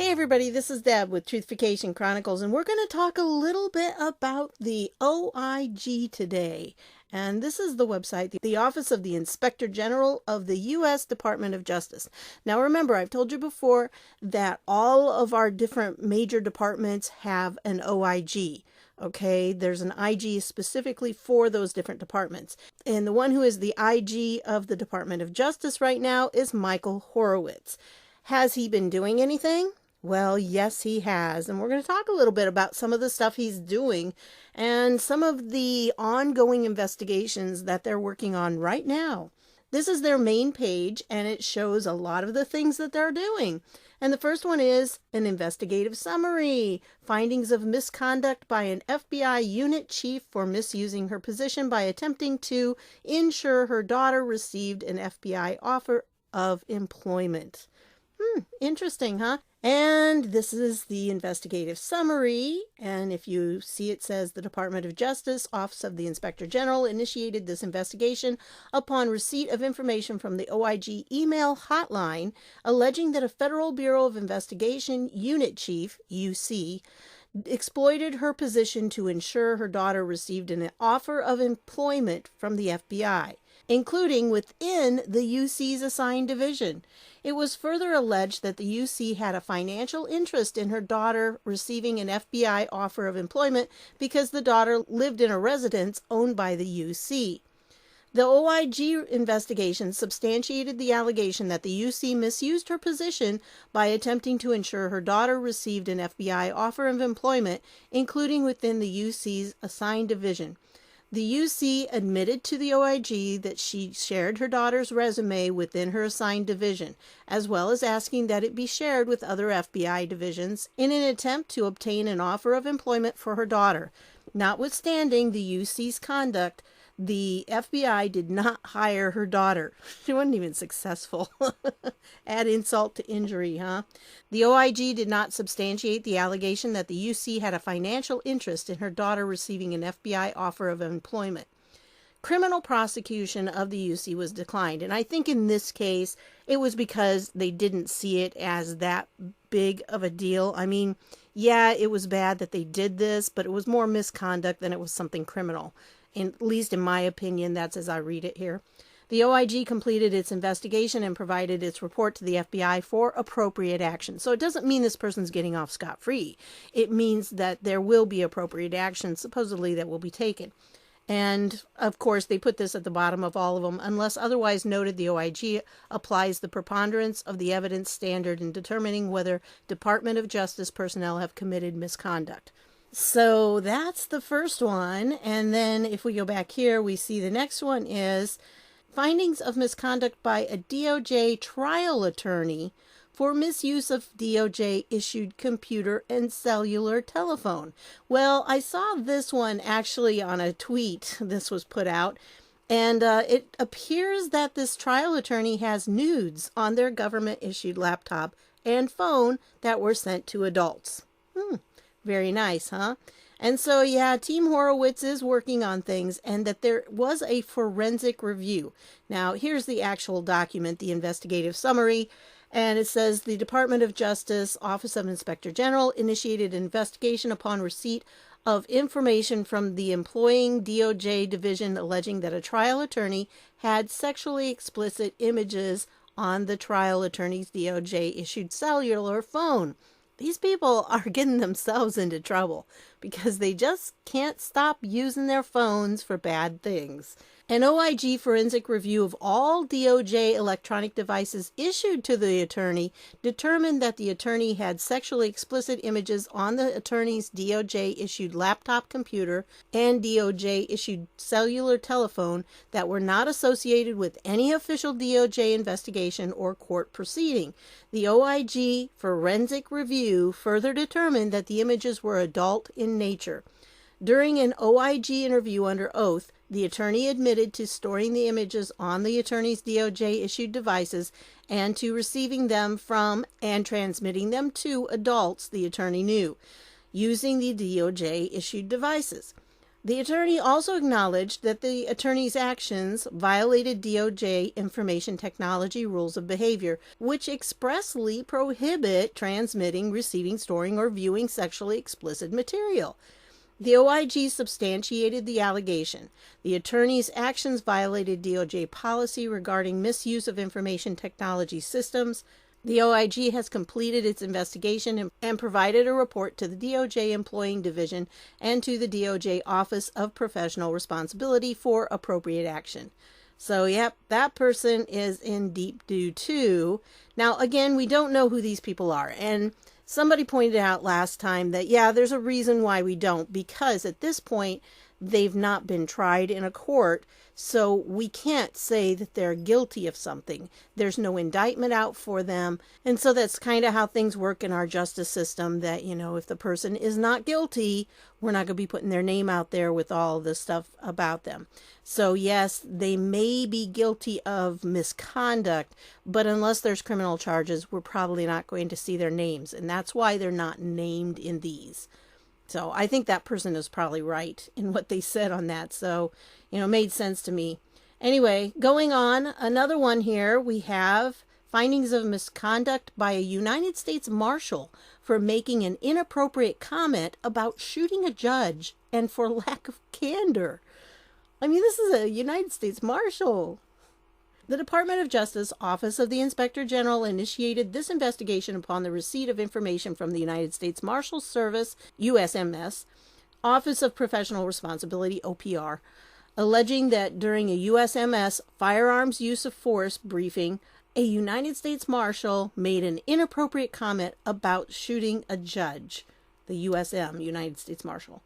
Hey everybody, this is Deb with Truthification Chronicles, and we're going to talk a little bit about the OIG today. And this is the website, the Office of the Inspector General of the U.S. Department of Justice. Now remember, I've told you before that all of our different major departments have an OIG. Okay, there's an IG specifically for those different departments. And the one who is the IG of the Department of Justice right now is Marshal Horowitz. Has he been doing anything? Well, yes, he has. And we're going to talk a little bit about some of the stuff he's doing and some of the ongoing investigations that they're working on right now. This is their main page, and it shows a lot of the things that they're doing. And the first one is an investigative summary. Findings of misconduct by an FBI unit chief for misusing her position by attempting to ensure her daughter received an FBI offer of employment. Interesting, huh? And this is the investigative summary. And if you see, it says the Department of Justice, Office of the Inspector General, initiated this investigation upon receipt of information from the OIG email hotline alleging that a Federal Bureau of Investigation unit chief, UC, exploited her position to ensure her daughter received an offer of employment from the FBI, including within the UC's assigned division. It was further alleged that the UC had a financial interest in her daughter receiving an FBI offer of employment because the daughter lived in a residence owned by the UC. The OIG investigation substantiated the allegation that the UC misused her position by attempting to ensure her daughter received an FBI offer of employment, including within the UC's assigned division. The UC admitted to the OIG that she shared her daughter's resume within her assigned division, as well as asking that it be shared with other FBI divisions in an attempt to obtain an offer of employment for her daughter. Notwithstanding the UC's conduct, the FBI did not hire her daughter. She wasn't even successful. Add insult to injury, huh? The OIG did not substantiate the allegation that the UC had a financial interest in her daughter receiving an FBI offer of employment. Criminal prosecution of the UC was declined, and I think in this case it was because they didn't see it as that big of a deal. I mean, yeah, it was bad that they did this, but it was more misconduct than it was something criminal. At least in my opinion, that's as I read it here. The OIG completed its investigation and provided its report to the FBI for appropriate action. So it doesn't mean this person's getting off scot-free. It means that there will be appropriate action, supposedly, that will be taken. And, of course, they put this at the bottom of all of them. Unless otherwise noted, the OIG applies the preponderance of the evidence standard in determining whether Department of Justice personnel have committed misconduct. So that's the first one. And then if we go back here, we see the next one is findings of misconduct by a DOJ Trial Attorney for misuse of DOJ issued computer and cellular telephone. Well, I saw this one actually on a tweet. This was put out. And it appears that this trial attorney has nudes on their government-issued laptop and phone that were sent to adults. Very nice, huh? And so, yeah, Team Horowitz is working on things, and that there was a forensic review. Now, here's the actual document, the investigative summary, and it says the Department of Justice, Office of Inspector General, initiated an investigation upon receipt of information from the employing DOJ division alleging that a trial attorney had sexually explicit images on the trial attorney's DOJ-issued cellular phone. These people are getting themselves into trouble because they just can't stop using their phones for bad things. An OIG forensic review of all DOJ electronic devices issued to the attorney determined that the attorney had sexually explicit images on the attorney's DOJ-issued laptop computer and DOJ-issued cellular telephone that were not associated with any official DOJ investigation or court proceeding. The OIG forensic review further determined that the images were adult in nature. During an OIG interview under oath, the attorney admitted to storing the images on the attorney's DOJ-issued devices and to receiving them from and transmitting them to adults the attorney knew, using the DOJ-issued devices. The attorney also acknowledged that the attorney's actions violated DOJ information technology rules of behavior, which expressly prohibit transmitting, receiving, storing, or viewing sexually explicit material. The OIG substantiated the allegation. The attorney's actions violated DOJ policy regarding misuse of information technology systems. The OIG has completed its investigation and provided a report to the DOJ Employing Division and to the DOJ Office of Professional Responsibility for appropriate action. So, yep, that person is in deep doo too. Now, again, we don't know who these people are. And somebody pointed out last time that, yeah, there's a reason why we don't, because at this point, they've not been tried in a court, so we can't say that they're guilty of something. There's no indictment out for them, and so that's kind of how things work in our justice system, that, if the person is not guilty, we're not going to be putting their name out there with all this stuff about them. So yes, they may be guilty of misconduct, but unless there's criminal charges, we're probably not going to see their names, and that's why they're not named in these. So I think that person is probably right in what they said on that. So, made sense to me. Anyway, going on, another one here, we have findings of misconduct by a United States Marshal for making an inappropriate comment about shooting a judge and for lack of candor. I mean, this is a United States Marshal. The Department of Justice Office of the Inspector General initiated this investigation upon the receipt of information from the United States Marshal Service, USMS, Office of Professional Responsibility, OPR, alleging that during a USMS firearms use of force briefing, a United States Marshal made an inappropriate comment about shooting a judge. The USM, United States Marshal.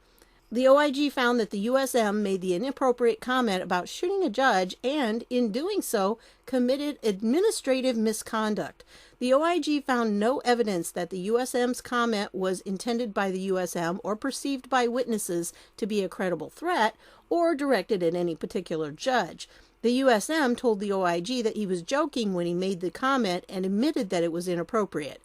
The OIG found that the USM made the inappropriate comment about shooting a judge and, in doing so, committed administrative misconduct. The OIG found no evidence that the USM's comment was intended by the USM or perceived by witnesses to be a credible threat or directed at any particular judge. The USM told the OIG that he was joking when he made the comment and admitted that it was inappropriate.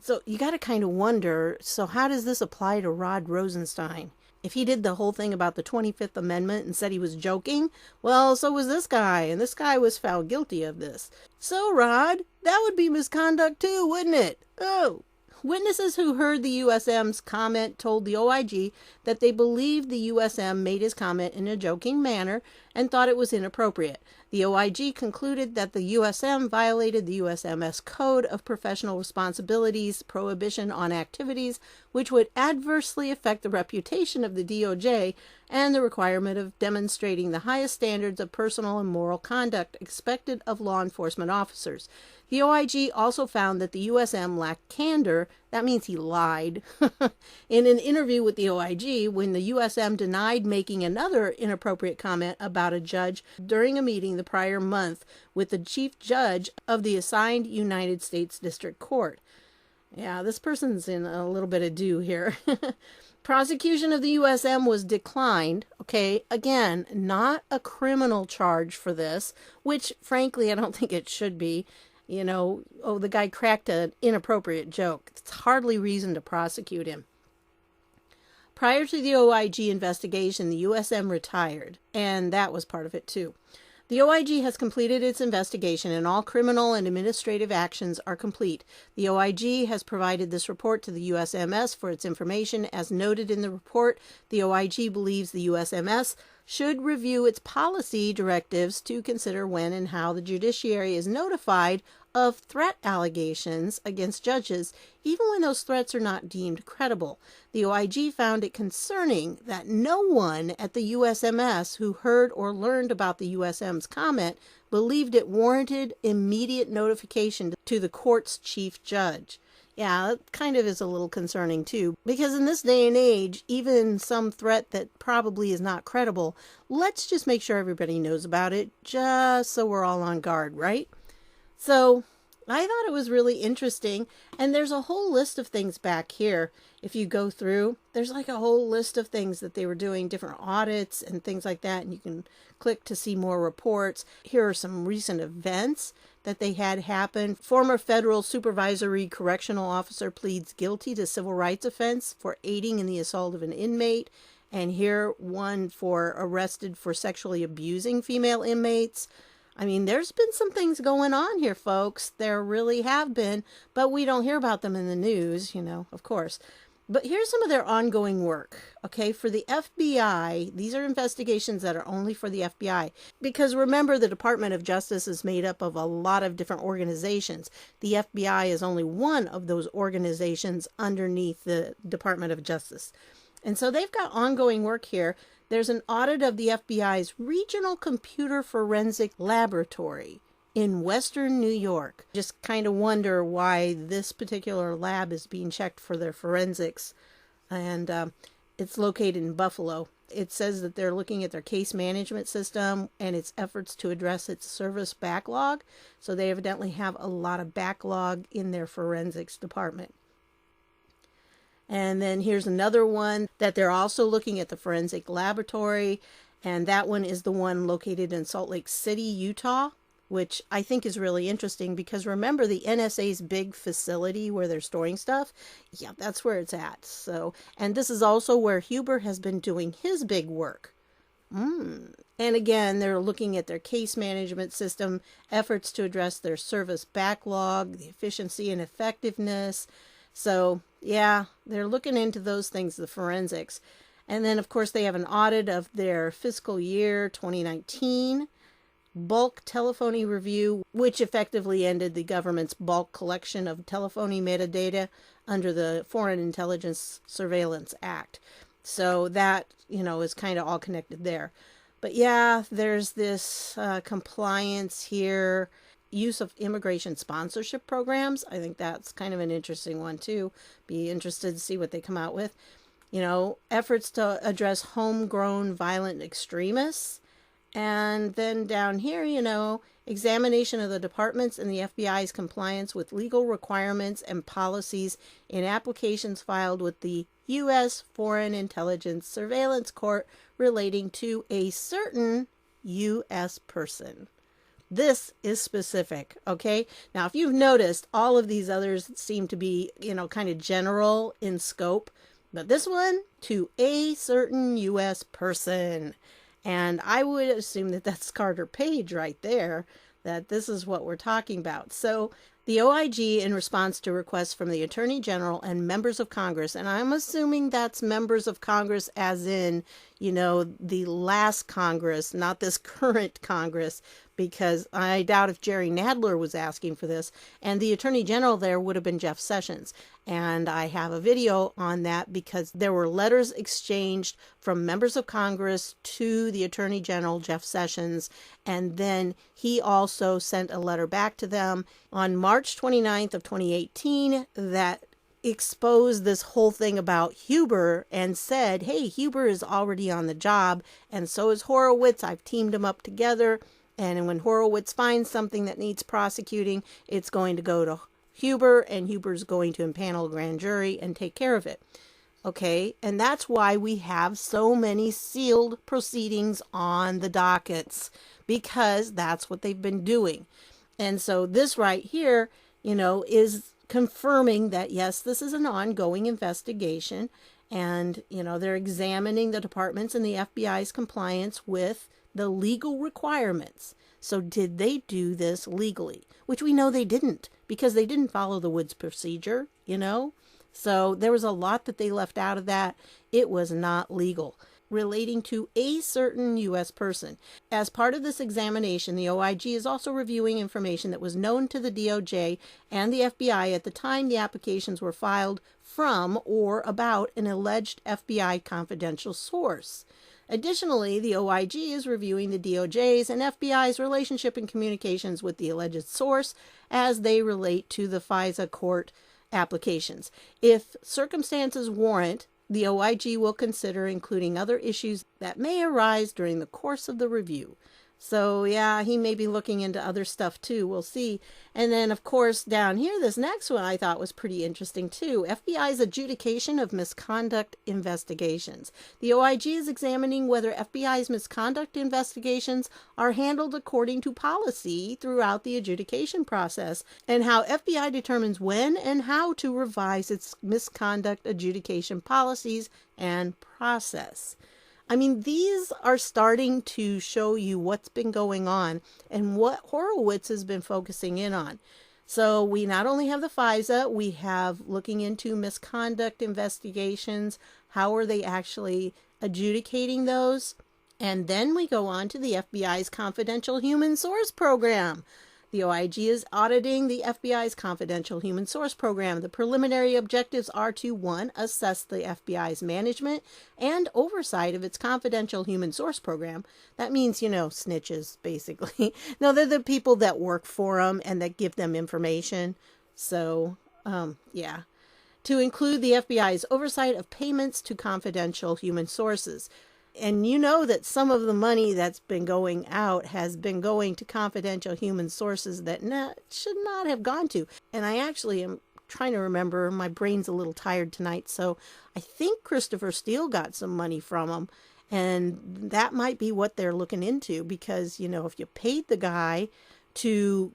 So you got to kind of wonder, so how does this apply to Rod Rosenstein? If he did the whole thing about the 25th Amendment and said he was joking, well, so was this guy, and this guy was found guilty of this. So, Rod, that would be misconduct too, wouldn't it? Oh. Witnesses who heard the USM's comment told the OIG that they believed the USM made his comment in a joking manner and thought it was inappropriate. The OIG concluded that the USM violated the USMS Code of Professional Responsibilities prohibition on activities which would adversely affect the reputation of the DOJ and the requirement of demonstrating the highest standards of personal and moral conduct expected of law enforcement officers. The OIG also found that the USM lacked candor, that means he lied, in an interview with the OIG when the USM denied making another inappropriate comment about a judge during a meeting the prior month with the chief judge of the assigned United States District Court. Yeah, this person's in a little bit of doo here. Prosecution of the USM was declined. Okay, again, not a criminal charge for this, which frankly I don't think it should be. The guy cracked an inappropriate joke. It's hardly reason to prosecute him. Prior to the OIG investigation, the USM retired, and that was part of it too. The OIG has completed its investigation and all criminal and administrative actions are complete. The OIG has provided this report to the USMS for its information. As noted in the report, the OIG believes the USMS should review its policy directives to consider when and how the judiciary is notified of threat allegations against judges, even when those threats are not deemed credible. The OIG found it concerning that no one at the USMS who heard or learned about the USM's comment believed it warranted immediate notification to the court's chief judge. Yeah, that kind of is a little concerning too, because in this day and age, even some threat that probably is not credible, let's just make sure everybody knows about it, just so we're all on guard, right? So I thought it was really interesting, and there's a whole list of things back here. If you go through, there's like a whole list of things that they were doing, different audits and things like that, and you can click to see more reports. Here are some recent events that they had happen. Former federal supervisory correctional officer pleads guilty to civil rights offense for aiding in the assault of an inmate. and here one for arrested for sexually abusing female inmates. I mean, there's been some things going on here, folks. There really have been, but we don't hear about them in the news, of course. But here's some of their ongoing work, okay? For the FBI, these are investigations that are only for the FBI. Because remember, the Department of Justice is made up of a lot of different organizations. The FBI is only one of those organizations underneath the Department of Justice. And so they've got ongoing work here. There's an audit of the FBI's Regional Computer Forensic Laboratory in Western New York. Just kind of wonder why this particular lab is being checked for their forensics. And it's located in Buffalo. It says that they're looking at their case management system and its efforts to address its service backlog. So they evidently have a lot of backlog in their forensics department. And then here's another one that they're also looking at the forensic laboratory. And that one is the one located in Salt Lake City, Utah, which I think is really interesting because remember the NSA's big facility where they're storing stuff? Yeah, that's where it's at. So, and this is also where Huber has been doing his big work. And again, they're looking at their case management system, efforts to address their service backlog, the efficiency and effectiveness. So, yeah, they're looking into those things, the forensics. And then, of course, they have an audit of their fiscal year 2019 bulk telephony review, which effectively ended the government's bulk collection of telephony metadata under the Foreign Intelligence Surveillance Act. So that, is kind of all connected there. But yeah, there's this compliance here. Use of immigration sponsorship programs. I think that's kind of an interesting one too. Be interested to see what they come out with. Efforts to address homegrown violent extremists. And then down here, examination of the department's and the FBI's compliance with legal requirements and policies in applications filed with the U.S. Foreign Intelligence Surveillance Court relating to a certain U.S. person. This is specific, okay? Now, if you've noticed, all of these others seem to be, kind of general in scope. But this one, to a certain U.S. person. And I would assume that that's Carter Page right there, that this is what we're talking about. So the OIG, in response to requests from the Attorney General and members of Congress, and I'm assuming that's members of Congress as in, the last Congress, not this current Congress, because I doubt if Jerry Nadler was asking for this. And the Attorney General there would have been Jeff Sessions. And I have a video on that because there were letters exchanged from members of Congress to the Attorney General, Jeff Sessions. And then he also sent a letter back to them on March 29th of 2018 that exposed this whole thing about Huber and said, hey, Huber is already on the job and so is Horowitz. I've teamed them up together. And when Horowitz finds something that needs prosecuting, it's going to go to Huber, and Huber's going to impanel a grand jury and take care of it. Okay, and that's why we have so many sealed proceedings on the dockets, because that's what they've been doing. And so this right here, is confirming that, yes, this is an ongoing investigation, and, they're examining the department's and the FBI's compliance with the legal requirements. So did they do this legally? Which we know they didn't, because they didn't follow the Woods procedure, So there was a lot that they left out of that. It was not legal. Relating to a certain U.S. person. As part of this examination, the OIG is also reviewing information that was known to the DOJ and the FBI at the time the applications were filed from or about an alleged FBI confidential source. Additionally, the OIG is reviewing the DOJ's and FBI's relationship and communications with the alleged source as they relate to the FISA court applications. If circumstances warrant, the OIG will consider including other issues that may arise during the course of the review. So yeah, he may be looking into other stuff too. We'll see. And then of course down here, this next one I thought was pretty interesting too. FBI's adjudication of misconduct investigations. The OIG is examining whether FBI's misconduct investigations are handled according to policy throughout the adjudication process, and how FBI determines when and how to revise its misconduct adjudication policies and process. I mean, these are starting to show you what's been going on and what Horowitz has been focusing in on. So we not only have the FISA, we have looking into misconduct investigations. How are they actually adjudicating those? And then we go on to the FBI's Confidential Human Source Program. The OIG is auditing the FBI's Confidential Human Source Program. The preliminary objectives are to, 1, assess the FBI's management and oversight of its Confidential Human Source Program. That means, snitches, basically. No, they're the people that work for them and that give them information. So, yeah. To include the FBI's oversight of payments to confidential human sources. And you know that some of the money that's been going out has been going to confidential human sources that should not have gone to. And I actually am trying to remember. My brain's a little tired tonight. So I think Christopher Steele got some money from them. And that might be what they're looking into. Because, if you paid the guy to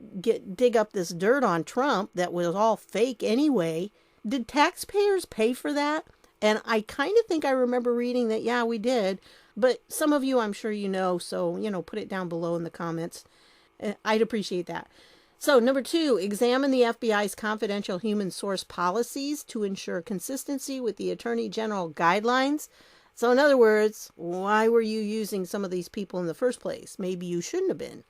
dig up this dirt on Trump that was all fake anyway, did taxpayers pay for that? And I kind of think I remember reading that, yeah, we did. But some of you, I'm sure you know. So, put it down below in the comments. I'd appreciate that. So, number 2, examine the FBI's confidential human source policies to ensure consistency with the Attorney General guidelines. So, in other words, why were you using some of these people in the first place? Maybe you shouldn't have been.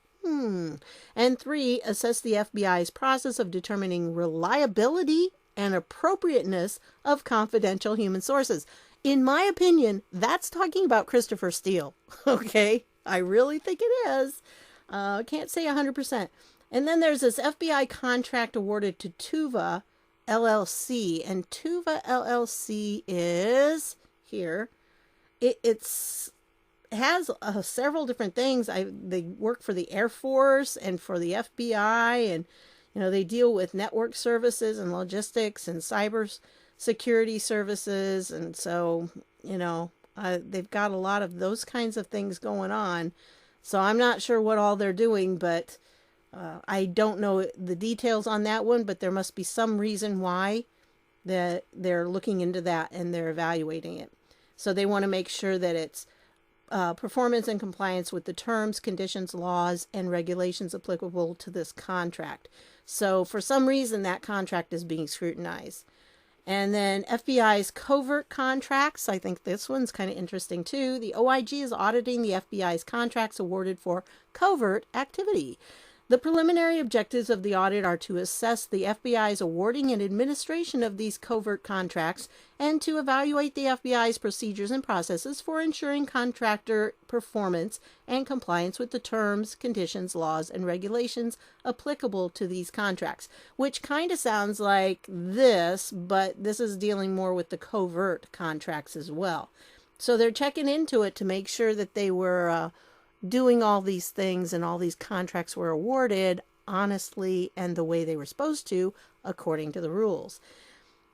And 3, assess the FBI's process of determining reliability and appropriateness of confidential human sources. In my opinion, that's talking about Christopher Steele. Okay, I really think it is. I can't say 100%. And then there's this FBI contract awarded to Tuva LLC, and Tuva LLC is here. It has several different things. They work for the Air Force and for the FBI, and they deal with network services and logistics and cyber security services. And so, they've got a lot of those kinds of things going on. So I'm not sure what all they're doing, but I don't know the details on that one, but there must be some reason why that they're looking into that and they're evaluating it. So they want to make sure that it's performance and compliance with the terms, conditions, laws, and regulations applicable to this contract. So for some reason, that contract is being scrutinized. And then FBI's covert contracts. I think this one's kind of interesting too. The OIG is auditing the FBI's contracts awarded for covert activity. The preliminary objectives of the audit are to assess the FBI's awarding and administration of these covert contracts and to evaluate the FBI's procedures and processes for ensuring contractor performance and compliance with the terms, conditions, laws, and regulations applicable to these contracts, which kind of sounds like this, but this is dealing more with the covert contracts as well. So they're checking into it to make sure that they were doing all these things and all these contracts were awarded honestly and the way they were supposed to according to the rules.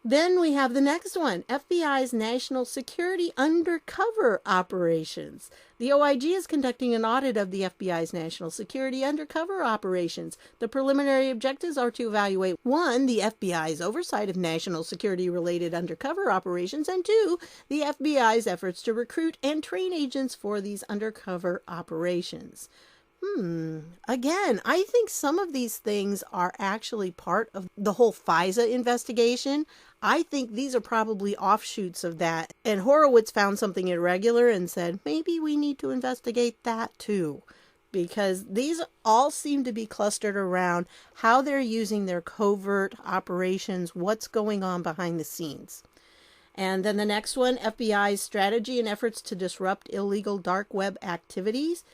Then we have the next one, FBI's National Security Undercover Operations. The OIG is conducting an audit of the FBI's National Security Undercover Operations. The preliminary objectives are to evaluate 1, the FBI's oversight of national security-related undercover operations, and 2, the FBI's efforts to recruit and train agents for these undercover operations. Again, I think some of these things are actually part of the whole FISA investigation. I think these are probably offshoots of that. And Horowitz found something irregular and said, maybe we need to investigate that too. Because these all seem to be clustered around how they're using their covert operations, what's going on behind the scenes. And then the next one, FBI's strategy and efforts to disrupt illegal dark web activities.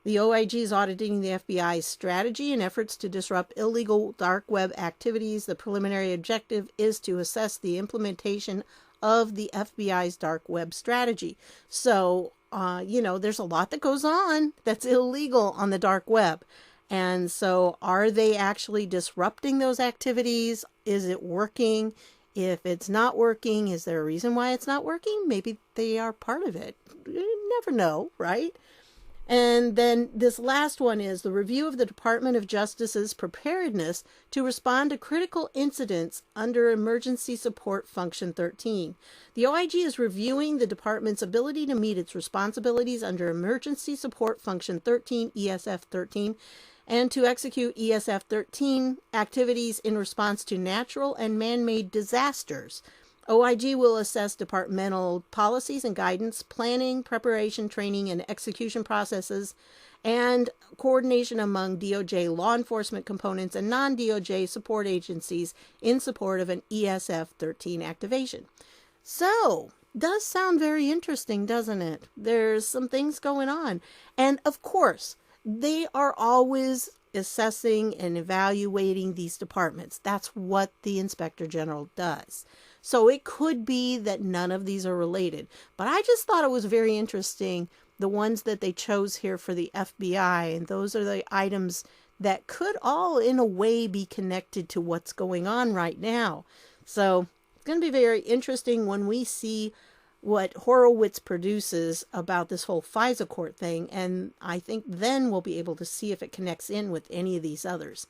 The OIG is auditing the FBI's strategy and efforts to disrupt illegal dark web activities. The preliminary objective is to assess the implementation of the FBI's dark web strategy. So there's a lot that goes on that's illegal on the dark web. And so are they actually disrupting those activities? Is it working? If it's not working, is there a reason why it's not working? Maybe they are part of it. You never know, right? And then this last one is the review of the Department of Justice's preparedness to respond to critical incidents under Emergency Support Function 13. The OIG is reviewing the department's ability to meet its responsibilities under Emergency Support Function 13, ESF 13, and to execute ESF 13 activities in response to natural and man-made disasters. OIG will assess departmental policies and guidance, planning, preparation, training, and execution processes, and coordination among DOJ law enforcement components and non-DOJ support agencies in support of an ESF 13 activation. So, does sound very interesting, doesn't it? There's some things going on. And of course, they are always assessing and evaluating these departments. That's what the Inspector General does. So it could be that none of these are related. But I just thought it was very interesting, the ones that they chose here for the FBI. And those are the items that could all, in a way, be connected to what's going on right now. So it's going to be very interesting when we see what Horowitz produces about this whole FISA court thing. And I think then we'll be able to see if it connects in with any of these others.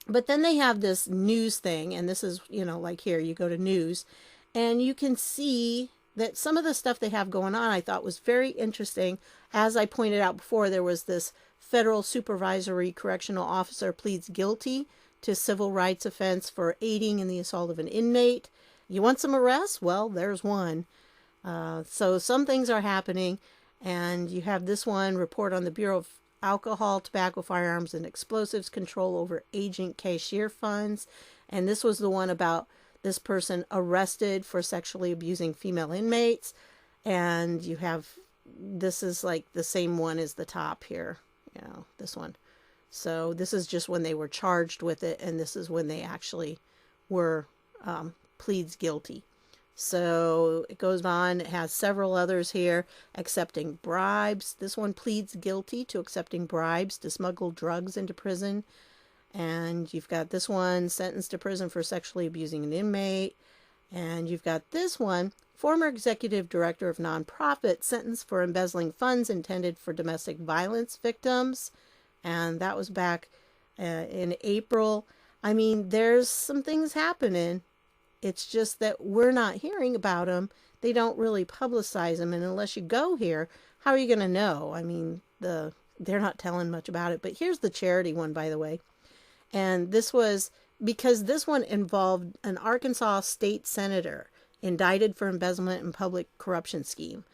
But then they have this news thing, and this is, like here, you go to news, and you can see that some of the stuff they have going on I thought was very interesting. As I pointed out before, there was this federal supervisory correctional officer pleads guilty to civil rights offense for aiding in the assault of an inmate. You want some arrests? Well, there's one. So some things are happening, and you have this one, report on the Bureau of Alcohol, Tobacco, Firearms, and Explosives Control over Agent Cashier Funds. And this was the one about this person arrested for sexually abusing female inmates. And you have, this is like the same one as the top here, this one. So this is just when they were charged with it, and this is when they actually were pleads guilty. So it goes on, it has several others here. Accepting bribes. This one pleads guilty to accepting bribes to smuggle drugs into prison. And you've got this one, sentenced to prison for sexually abusing an inmate. And you've got this one, former executive director of nonprofit, sentenced for embezzling funds intended for domestic violence victims. And that was back in April. I mean, there's some things happening. It's just that we're not hearing about them. They don't really publicize them. And unless you go here, how are you going to know? I mean, they're not telling much about it. But here's the charity one, by the way. And this was because this one involved an Arkansas state senator indicted for embezzlement and public corruption scheme.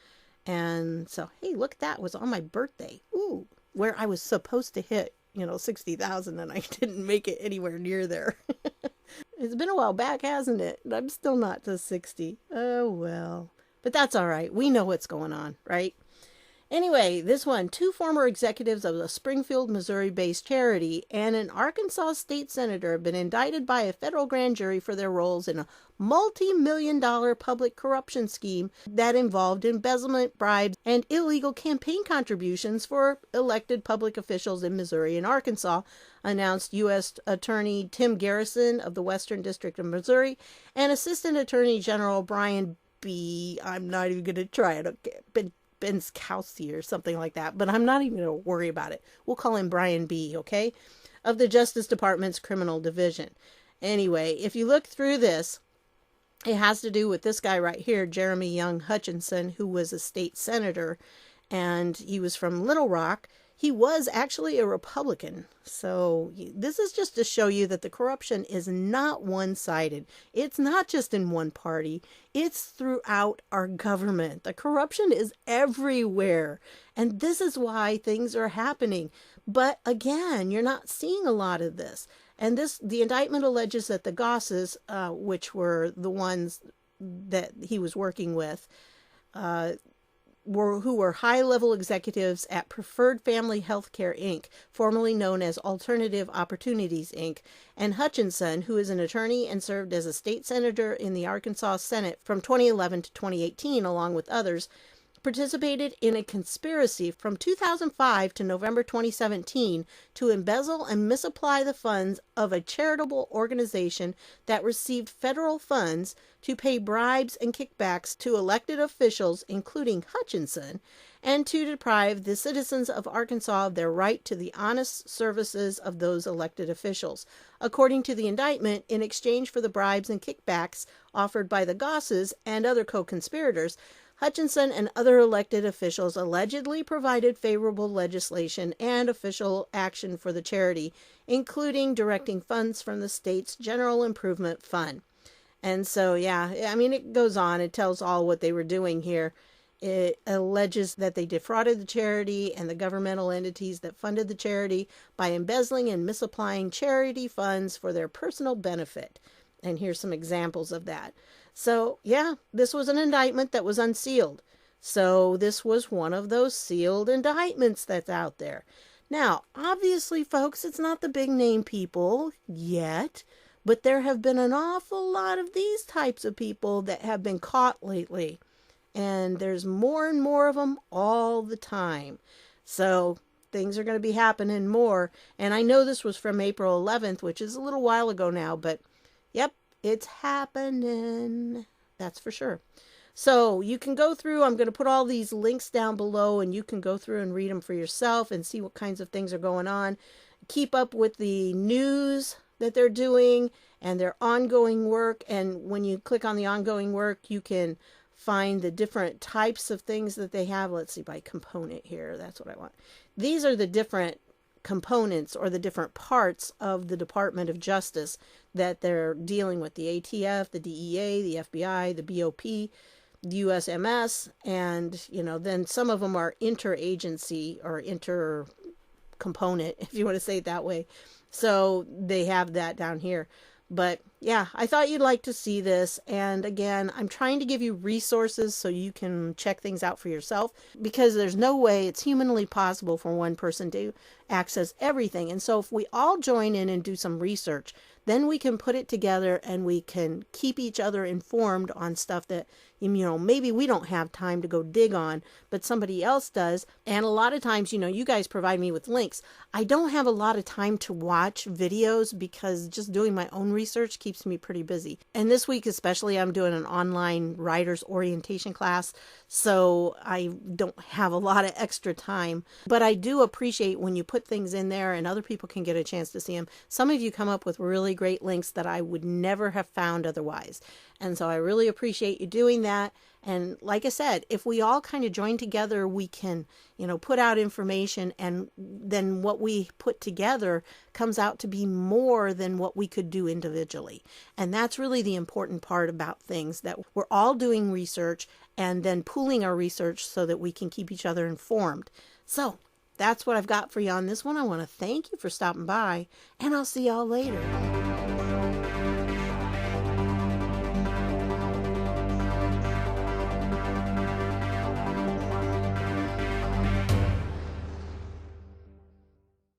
And so, hey, look, that was on my birthday. Ooh, where I was supposed to hit, 60,000, and I didn't make it anywhere near there. It's been a while back, hasn't it? I'm still not to 60. Oh, well. But that's all right. We know what's going on, right? Anyway, this one, 2 former executives of a Springfield, Missouri-based charity and an Arkansas state senator have been indicted by a federal grand jury for their roles in a multi-million-dollar public corruption scheme that involved embezzlement, bribes, and illegal campaign contributions for elected public officials in Missouri and Arkansas, announced U.S. Attorney Tim Garrison of the Western District of Missouri and Assistant Attorney General Brian B. I'm not even going to try it. Okay. Benskowski or something like that, but I'm not even going to worry about it. We'll call him Brian B., okay? Of the Justice Department's Criminal Division. Anyway, if you look through this, it has to do with this guy right here, Jeremy Young Hutchinson, who was a state senator, and he was from Little Rock. He was actually a Republican. So this is just to show you that the corruption is not one-sided. It's not just in one party. It's throughout our government. The corruption is everywhere. And this is why things are happening. But again, you're not seeing a lot of this. And the indictment alleges that the Gosses, which were the ones that he was working with, who were high-level executives at Preferred Family Healthcare, Inc., formerly known as Alternative Opportunities, Inc., and Hutchinson, who is an attorney and served as a state senator in the Arkansas Senate from 2011 to 2018, along with others, participated in a conspiracy from 2005 to November 2017 to embezzle and misapply the funds of a charitable organization that received federal funds to pay bribes and kickbacks to elected officials, including Hutchinson, and to deprive the citizens of Arkansas of their right to the honest services of those elected officials. According to the indictment, in exchange for the bribes and kickbacks offered by the Gosses and other co-conspirators, Hutchinson and other elected officials allegedly provided favorable legislation and official action for the charity, including directing funds from the state's General Improvement Fund. And so, yeah, I mean, it goes on. It tells all what they were doing here. It alleges that they defrauded the charity and the governmental entities that funded the charity by embezzling and misapplying charity funds for their personal benefit. And here's some examples of that. So, yeah, this was an indictment that was unsealed. So this was one of those sealed indictments that's out there. Now, obviously, folks, it's not the big name people yet, but there have been an awful lot of these types of people that have been caught lately. And there's more and more of them all the time. So things are going to be happening more. And I know this was from April 11th, which is a little while ago now, but yep, it's happening. That's for sure. So you can go through, I'm going to put all these links down below, and you can go through and read them for yourself and see what kinds of things are going on. Keep up with the news that they're doing and their ongoing work. And when you click on the ongoing work, you can find the different types of things that they have. Let's see, by component here. That's what I want. These are the different components or the different parts of the Department of Justice that they're dealing with: the ATF, the DEA, the FBI, the BOP, the USMS, and, you know, then some of them are interagency or intercomponent, if you want to say it that way. So they have that down here. But yeah, I thought you'd like to see this. And again, I'm trying to give you resources so you can check things out for yourself, because there's no way it's humanly possible for one person to access everything. And so if we all join in and do some research, then we can put it together and we can keep each other informed on stuff that, you know, maybe we don't have time to go dig on, but somebody else does. And a lot of times, you know, you guys provide me with links. I don't have a lot of time to watch videos because just doing my own research keeps me pretty busy. And this week especially, I'm doing an online writer's orientation class, so I don't have a lot of extra time. But I do appreciate when you put things in there and other people can get a chance to see them. Some of you come up with really great links that I would never have found otherwise. And so I really appreciate you doing that. And like I said, if we all kind of join together, we can, you know, put out information, and then what we put together comes out to be more than what we could do individually. And that's really the important part about things, that we're all doing research and then pooling our research so that we can keep each other informed. So that's what I've got for you on this one. I want to thank you for stopping by, and I'll see y'all later.